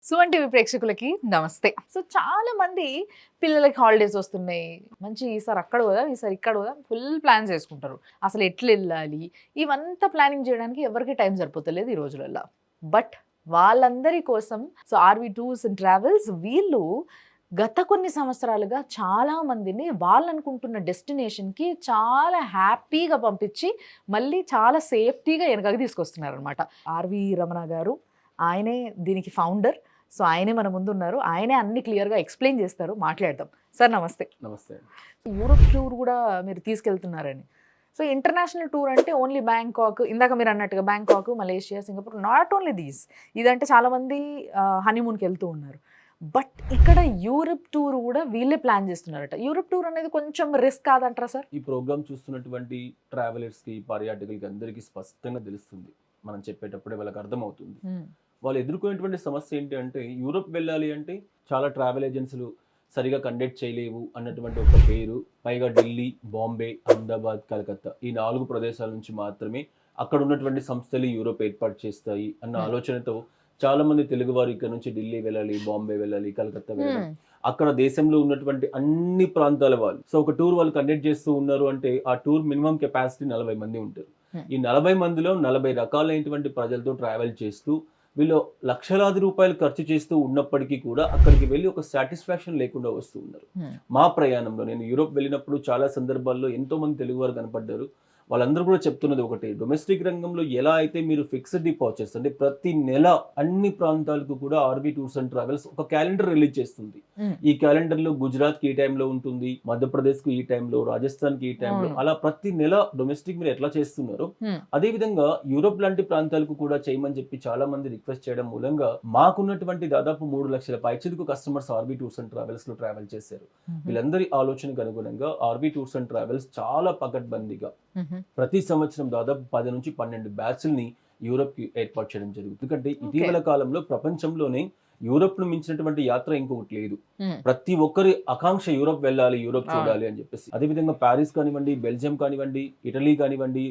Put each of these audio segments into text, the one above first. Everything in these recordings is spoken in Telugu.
సుమన్ టీవీ ప్రేక్షకులకి నమస్తే. సో చాలా మంది పిల్లలకి హాలిడేస్ వస్తున్నాయి. మంచి ఈసారి అక్కడ పోదాం, ఈసారి ఇక్కడ పోదాం ఫుల్ ప్లాన్స్ చేసుకుంటారు. అసలు ఎట్లా వెళ్ళాలి ఇవంతా ప్లానింగ్ చేయడానికి ఎవరికి టైం సరిపోతలేదు ఈ రోజులలో. బట్ వాళ్ళందరి కోసం so RV tours and travels వీళ్ళు గత కొన్ని సంవత్సరాలుగా చాలా మందిని వాళ్ళు అనుకుంటున్న డెస్టినేషన్కి చాలా హ్యాపీగా పంపించి మళ్ళీ చాలా సేఫ్టీగా వెనకకి తీసుకొస్తున్నారు అనమాట. ఆర్వి రమణ గారు ఆయనే దీనికి ఫౌండర్. సో ఆయనే మన ముందు ఉన్నారు. ఆయనే అన్ని క్లియర్గా ఎక్స్ప్లెయిన్ చేస్తారు. మాట్లాడదాం. సార్ నమస్తే. నమస్తే. యూరోప్ టూర్ కూడా మీరు తీసుకెళ్తున్నారని. సో ఇంటర్నేషనల్ టూర్ అంటే ఓన్లీ బ్యాంకాక్, ఇందాక మీరు అన్నట్టుగా Bangkok, Malaysia, Singapore, not only these. ఇదంటే చాలామంది హనీమూన్కి వెళ్తూ ఉన్నారు. బట్ ఇక్కడ యూరోప్ టూర్ కూడా వీళ్ళే ప్లాన్ చేస్తున్నారట. యూరోప్ టూర్ అనేది కొంచెం రిస్క్ కాదంటారా సార్? ఈ ప్రోగ్రామ్ చూస్తున్నటువంటి ట్రావెలర్స్కి, పర్యాటకులకి అందరికీ స్పష్టంగా తెలుస్తుంది. మనం చెప్పేటప్పుడే వాళ్ళకి అర్థమవుతుంది. వాళ్ళు ఎదుర్కొనేటువంటి సమస్య ఏంటి అంటే, యూరోప్ వెళ్ళాలి అంటే చాలా ట్రావెల్ ఏజెన్సీలు సరిగా కండక్ట్ చేయలేవు అన్నటువంటి ఒక పేరు. పైగా ఢిల్లీ, బాంబే, అహ్మదాబాద్, కలకత్తా ఈ 4 ప్రదేశాల నుంచి మాత్రమే అక్కడ ఉన్నటువంటి సంస్థలు యూరోప్ ఏర్పాటు చేస్తాయి అన్న ఆలోచనతో చాలా మంది తెలుగు వారు ఇక్కడ నుంచి ఢిల్లీ వెళ్ళాలి, బాంబే వెళ్ళాలి, కలకత్తా వెళ్ళాలి. అక్కడ దేశంలో ఉన్నటువంటి అన్ని ప్రాంతాల వాళ్ళు సో ఒక టూర్ వాళ్ళు కండక్ట్ చేస్తూ ఉన్నారు అంటే ఆ టూర్ మినిమం కెపాసిటీ 40 మంది ఉంటారు. ఈ 40 మందిలో 40 రకాలైనటువంటి ప్రజలతో ట్రావెల్ చేస్తూ వీళ్ళు లక్షలాది రూపాయలు ఖర్చు చేస్తూ ఉన్నప్పటికీ కూడా అక్కడికి వెళ్ళి ఒక సాటిస్ఫాక్షన్ లేకుండా వస్తూ ఉన్నారు. మా ప్రయాణంలో నేను యూరోప్ వెళ్ళినప్పుడు చాలా సందర్భాల్లో ఎంతో మంది తెలుగు వారు కనపడ్డారు. వాళ్ళందరూ కూడా చెప్తున్నది ఒకటి, డొమెస్టిక్ రంగంలో ఎలా అయితే మీరు ఫిక్స్డ్ డిపాజిట్స్ అంటే ప్రతి నెల అన్ని ప్రాంతాలకు కూడా ఆర్బీ టూర్స్ అండ్ ట్రావెల్స్ ఒక క్యాలెండర్ రిలీజ్ చేస్తుంది. ఈ క్యాలెండర్ లో గుజరాత్ కి ఈ టైంలో ఉంటుంది, మధ్యప్రదేశ్ కు ఈ టైంలో, రాజస్థాన్ కి ఈ టైంలో, అలా ప్రతి నెల డొమెస్టిక్ మీరు ఎట్లా చేస్తున్నారో అదే విధంగా యూరోప్ లాంటి ప్రాంతాలకు కూడా చేయమని చెప్పి చాలా మంది రిక్వెస్ట్ చేయడం మూలంగా మాకున్నటువంటి దాదాపు 3 లక్షల పైచిలకు customers RB tours and travels లో ట్రావెల్ చేశారు. వీళ్ళందరి ఆలోచనకు అనుగుణంగా ఆర్బీ టూర్స్ అండ్ ట్రావెల్స్ చాలా పకడ్బందీగా ప్రతి సంవత్సరం దాదాపు 10 నుంచి 12 బ్యాచ్ల్ని యూరోప్ కి ఏర్పాటు చేయడం జరుగుతుంది. ఎందుకంటే ఇటీవల కాలంలో ప్రపంచంలోనే యూరోప్ ను మించినటువంటి యాత్ర ఇంకొకటి లేదు. ప్రతి ఒక్కరి ఆకాంక్ష యూరోప్ వెళ్ళాలి, యూరోప్ చూడాలి అని చెప్పేసి. అదే విధంగా ప్యారిస్ కానివ్వండి, బెల్జియం కానివ్వండి, ఇటలీ కానివ్వండి.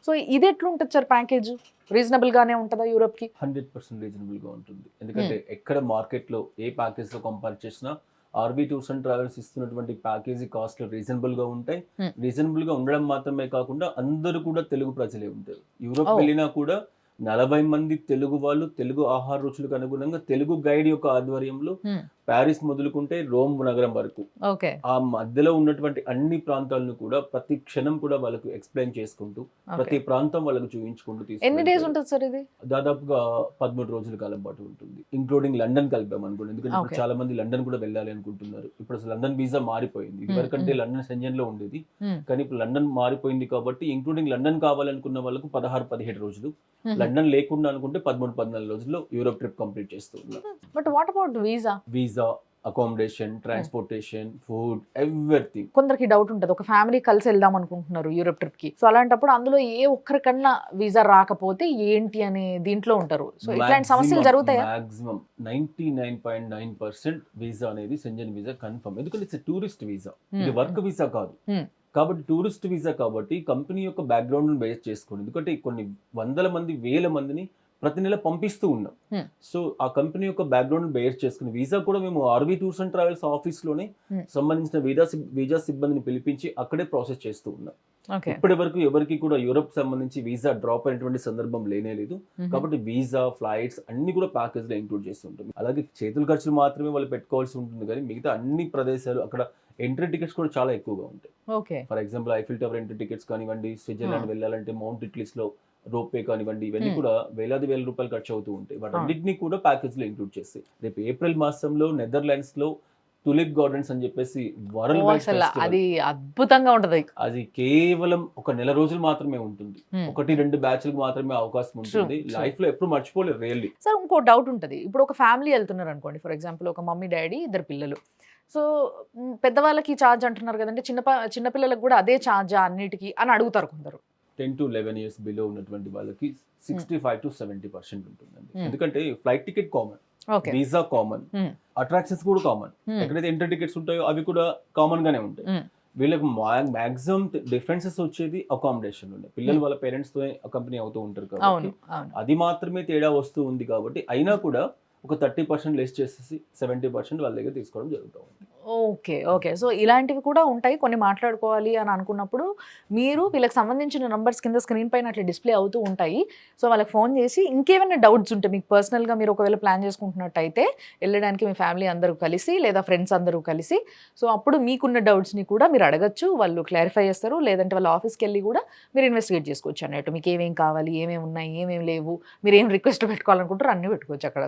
సో ఇది ఎట్లుంటుంది సార్ ప్యాకేజ్? రీజనబుల్ గానే ఉంటుందా యూరోప్ కి? 100% రీజనబుల్ గా ఉంటుంది. ఎందుకంటే ఎక్కడ మార్కెట్ లో ఏ ప్యాకేజ్ తో కంపేర్ చేసినా ఆర్బీ టూర్స్ అండ్ ట్రావెల్స్ ఇస్తున్నటువంటి ప్యాకేజీ కాస్ట్లు రీజనబుల్ గా ఉంటాయి. రీజనబుల్ గా ఉండడం మాత్రమే కాకుండా అందరూ కూడా తెలుగు ప్రజలే ఉంటారు. యూరోప్ వెళ్ళినా కూడా 40 మంది తెలుగు వాళ్ళు తెలుగు ఆహార రుచులకు అనుగుణంగా తెలుగు గైడ్ యొక్క ఆధ్వర్యంలో ప్యారిస్ మొదలుకుంటే రోమ్ నగరం వరకు ఆ మధ్యలో ఉన్నటువంటి అన్ని ప్రాంతాలను కూడా ప్రతి క్షణం కూడా వాళ్ళకు ఎక్స్ప్లెయిన్ చేసుకుంటూ ప్రతి ప్రాంతం వాళ్ళకు చూపించుకుంటూ ఎన్ని డేస్ ఉంటుంది సార్ ఇది? దాదాపుగా 13 రోజుల కాలం పాటు ఉంటుంది, ఇంక్లూడింగ్ లండన్ కలిపాం అనుకోండి. ఎందుకంటే ఇప్పుడు చాలా మంది లండన్ కూడా వెళ్ళాలి అనుకుంటున్నారు. ఇప్పుడు అసలు లండన్ వీసా మారిపోయింది. ఇదివరకంటే లండన్ సెంజన్ లో ఉండేది, కానీ ఇప్పుడు లండన్ మారిపోయింది కాబట్టి ఇంక్లూడింగ్ లండన్ కావాలనుకున్న వాళ్ళకు 16-17 రోజులు, లండన్ లేకుండా అనుకుంటే 13-14 రోజుల్లో యూరోప్ ట్రిప్ కంప్లీట్ చేస్తూ ఉన్నారు. But what about visa? Visa, accommodation, transportation, food, everything. కొందరికి డౌట్ ఉంటుంది, ఒక ఫ్యామిలీ కలిసి వెళ్దాం అనుకుంటున్నారు యూరోప్ ట్రిప్ కి. సో అలాంటప్పుడు అందులో ఏ ఒక్కరికన్నా వీసా రాకపోతే ఏంటి అనే దీంట్లో ఉంటారు. సో ఇట్లాంటి సమస్యలు జరుగుతాయా? మాక్సిమం 99.9% వీసా అనేది సెంజన్ వీసా కన్ఫర్మ్. ఎందుకంటే ఇట్స్ టూరిస్ట్ వీసా, ఇది వర్క్ వీసా కాదు. కాబట్టి టూరిస్ట్ వీసా కాబట్టి కంపెనీ యొక్క బ్యాక్గ్రౌండ్ బేస్ చేసుకోండి. ఎందుకంటే కొన్ని వందల మంది, వేల మందిని ప్రతి నెల పంపిస్తూ ఉన్నాం. సో ఆ కంపెనీ యొక్క బ్యాక్గ్రౌండ్ బేస్ చేసుకుని వీసా కూడా మేము RB tours and travels office లోనే సంబంధించిన వీసా సిబ్బందిని పిలిపించి అక్కడే ప్రాసెస్ చేస్తూ ఉన్నాం. ఇప్పటి వరకు ఎవరికి కూడా యూరోప్ సంబంధించి వీసా డ్రాప్ అయినటువంటి సందర్భం లేనే లేదు. కాబట్టి వీసా, ఫ్లైట్స్ అన్ని కూడా ప్యాకేజ్ లో ఇంక్లూడ్ చేస్తుంటుంది. అలాగే చేతుల ఖర్చులు మాత్రమే వాళ్ళు పెట్టుకోవాల్సి ఉంటుంది, కానీ మిగతా అన్ని ప్రదేశాలు అక్కడ ఎంట్రీ టికెట్స్ కూడా చాలా ఎక్కువగా ఉంటాయి. For example Eiffel tower entry tickets కానివ్వండి, స్విట్జర్లాండ్ వెళ్ళాలంటే మౌంట్ ఇట్లీస్ లో రోప్ వే కానివ్వండి, ఇవన్నీ కూడా వేల రూపాయలు ఖర్చు అవుతూ ఉంటాయి. వాటన్నిటిని కూడా ప్యాకేజ్ లో ఇంక్లూడ్ చేస్తాయి. రేపు ఏప్రిల్ మాసంలో నెదర్లాండ్స్ లో టులిప్ గార్డెన్స్ అని చెప్పేసి వరల్డ్ వైడ్ ఫెస్టివల్, అది అద్భుతంగా ఉంటది. అది కేవలం ఒక నెల రోజులు మాత్రమే ఉంటుంది. 1-2 బ్యాచ్లకు మాత్రమే అవకాశం ఉంటుంది. లైఫ్ లో ఎప్పుడు మర్చిపోలేరు రియల్లీ. సార్ ఇంకో డౌట్ ఉంటుంది, ఇప్పుడు ఒక ఫ్యామిలీ వెళ్తున్నారు అనుకోండి, ఫర్ ఎగ్జాంపుల్ ఒక మమ్మీ, డాడీ, 2 పిల్లలు. సో పెద్దవాళ్ళకి ఛార్జ్ అంటున్నారు కదండి, చిన్న పిల్లలకు కూడా అదే ఛార్జా అన్నిటికీ అని అడుగుతారు కొందరు. 10 to 11 years బిలో ఉన్నటువంటి వాళ్ళకి 65 to 70% ఉంటుందండి. ఎందుకంటే flight ticket common, visa common, attractions కూడా కామన్. ఎక్కడైతే ఎంట్రీ టికెట్స్ ఉంటాయో అవి కూడా కామన్ గానే ఉంటాయి. వీళ్ళకి మాక్సిమం డిఫరెన్సెస్ వచ్చేది అకామిడేషన్ ఉండే, పిల్లలు వాళ్ళ పేరెంట్స్ తో అకంపెనీ అవుతూ ఉంటారు కాబట్టి అది మాత్రమే తేడా వస్తూ ఉంది. కాబట్టి అయినా కూడా ఒక 30% లెస్ చేసేసి 70% వాళ్ళ దగ్గర తీసుకోవడం జరుగుతూ ఉంది. ఓకే. ఓకే. సో, ఇలాంటివి కూడా ఉంటాయి. కొన్ని మాట్లాడుకోవాలి అని అనుకున్నప్పుడు, మీరు వీళ్ళకి సంబంధించిన నంబర్స్ కింద స్క్రీన్ పైన అట్లా డిస్‌ప్లే అవుతూ ఉంటాయి. సో, వాళ్ళకి ఫోను చేసి ఇంకేమైనా డౌట్స్ ఉంటే మీకు పర్సనల్‌గా మీరు ఒకవేళ ప్లాన్ చేసుకుంటున్నట్టయితే, ఎళ్ళడానికి మీ ఫ్యామిలీ అందరూ కలిసి లేదా ఫ్రెండ్స్ అందరూ కలిసి, సో, అప్పుడు మీకున్న డౌట్స్‌ని కూడా మీరు అడగొచ్చు. వాళ్ళు క్లారిఫై చేస్తారు. లేదంటే వాళ్ళ ఆఫీస్‌కెళ్ళి కూడా మీరు ఇన్వెస్టిగేట్ చేసుకోవచ్చు అన్నట్టు. మీకేమేం కావాలి, ఏమేమి ఉన్నాయి, ఏమేమి లేవు, మీరేం రిక్వెస్ట్ పెట్టుకోవాలనుకుంటారో అన్నీ పెట్టుకోవచ్చు అక్కడ.